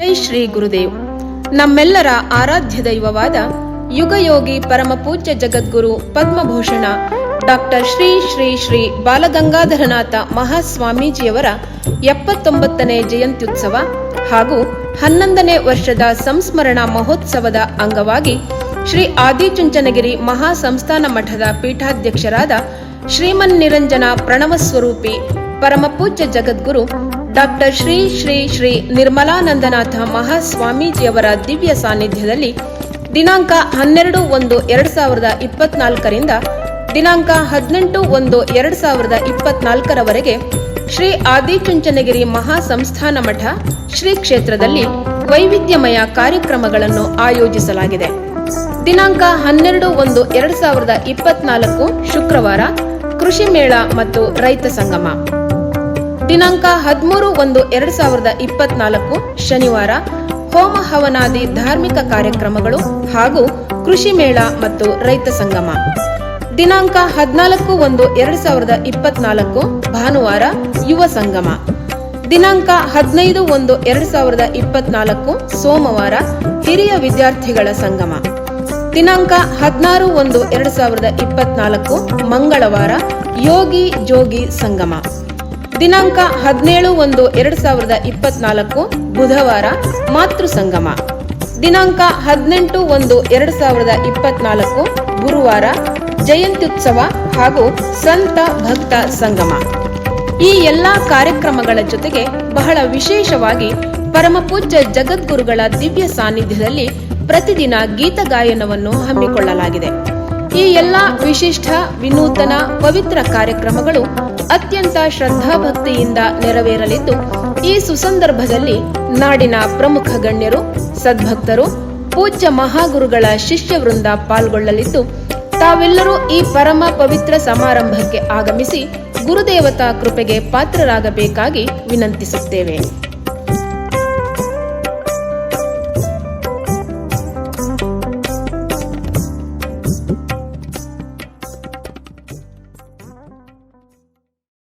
ಜೈ ಶ್ರೀ ಗುರುದೇವ್. ನಮ್ಮೆಲ್ಲರ ಆರಾಧ್ಯ ದೈವವಾದ ಯುಗಯೋಗಿ ಪರಮ ಪೂಜ್ಯ ಜಗದ್ಗುರು ಪದ್ಮಭೂಷಣ ಡಾಕ್ಟರ್ ಶ್ರೀ ಶ್ರೀ ಶ್ರೀ ಬಾಲಗಂಗಾಧರನಾಥ ಮಹಾಸ್ವಾಮೀಜಿಯವರ 79ನೇ ಜಯಂತ್ಯುತ್ಸವ ಹಾಗೂ 11ನೇ ವರ್ಷದ ಸಂಸ್ಮರಣಾ ಮಹೋತ್ಸವದ ಅಂಗವಾಗಿ ಶ್ರೀ ಆದಿಚುಂಚನಗಿರಿ ಮಹಾಸಂಸ್ಥಾನ ಮಠದ ಪೀಠಾಧ್ಯಕ್ಷರಾದ ಶ್ರೀಮನ್ನಿರಂಜನ ಪ್ರಣವಸ್ವರೂಪಿ ಪರಮಪೂಜ್ಯ ಜಗದ್ಗುರು ಡಾಕ್ಟರ್ ಶ್ರೀ ಶ್ರೀ ಶ್ರೀ ನಿರ್ಮಲಾನಂದನಾಥ ಮಹಾಸ್ವಾಮೀಜಿಯವರ ದಿವ್ಯ ಸಾನ್ನಿಧ್ಯದಲ್ಲಿ ದಿನಾಂಕ 12/1/2024ರಿಂದ ದಿನಾಂಕ 18/1/2024ರವರೆಗೆ ಶ್ರೀ ಆದಿಚುಂಚನಗಿರಿ ಮಹಾಸಂಸ್ಥಾನ ಮಠ ಶ್ರೀ ಕ್ಷೇತ್ರದಲ್ಲಿ ವೈವಿಧ್ಯಮಯ ಕಾರ್ಯಕ್ರಮಗಳನ್ನು ಆಯೋಜಿಸಲಾಗಿದೆ. ದಿನಾಂಕ 12/1/2024 ಶುಕ್ರವಾರ ಕೃಷಿ ಮೇಳ ಮತ್ತು ರೈತ ಸಂಗಮ. ದಿನಾಂಕ 13/1/2024 ಶನಿವಾರ ಹೋಮ ಹವನಾದಿ ಧಾರ್ಮಿಕ ಕಾರ್ಯಕ್ರಮಗಳು ಹಾಗೂ ಕೃಷಿ ಮೇಳ ಮತ್ತು ರೈತ ಸಂಗಮ. ದಿನಾಂಕ 14/1/2024 ಭಾನುವಾರ ಯುವ ಸಂಗಮ. ದಿನಾಂಕ 15/1/2024 ಸೋಮವಾರ ಹಿರಿಯ ವಿದ್ಯಾರ್ಥಿಗಳ ಸಂಗಮ. ದಿನಾಂಕ 16/1/2024 ಮಂಗಳವಾರ ಯೋಗಿ ಜೋಗಿ ಸಂಗಮ. ದಿನಾಂಕ 17/1/2024 ಬುಧವಾರ ಮಾತೃ ಸಂಗಮ. ದಿನಾಂಕ 18/1/2024 ಗುರುವಾರ ಜಯಂತ್ಯುತ್ಸವ ಹಾಗೂ ಸಂತ ಭಕ್ತ ಸಂಗಮ. ಈ ಎಲ್ಲಾ ಕಾರ್ಯಕ್ರಮಗಳ ಜೊತೆಗೆ ಬಹಳ ವಿಶೇಷವಾಗಿ ಪರಮಪೂಜ್ಯ ಜಗದ್ಗುರುಗಳ ದಿವ್ಯ ಸಾನ್ನಿಧ್ಯದಲ್ಲಿ ಪ್ರತಿದಿನ ಗೀತ ಗಾಯನವನ್ನು ಹಮ್ಮಿಕೊಳ್ಳಲಾಗಿದೆ. ಈ ಎಲ್ಲಾ ವಿಶಿಷ್ಟ ವಿನೂತನ ಪವಿತ್ರ ಕಾರ್ಯಕ್ರಮಗಳು ಅತ್ಯಂತ ಶ್ರದ್ಧಾಭಕ್ತಿಯಿಂದ ನೆರವೇರಲಿದ್ದು, ಈ ಸುಸಂದರ್ಭದಲ್ಲಿ ನಾಡಿನ ಪ್ರಮುಖ ಗಣ್ಯರು, ಸದ್ಭಕ್ತರು, ಪೂಜ್ಯ ಮಹಾಗುರುಗಳ ಶಿಷ್ಯವೃಂದ ಪಾಲ್ಗೊಳ್ಳಲಿದ್ದು, ತಾವೆಲ್ಲರೂ ಈ ಪರಮ ಪವಿತ್ರ ಸಮಾರಂಭಕ್ಕೆ ಆಗಮಿಸಿ ಗುರುದೇವತಾ ಕೃಪೆಗೆ ಪಾತ್ರರಾಗಬೇಕಾಗಿ ವಿನಂತಿಸುತ್ತೇವೆ.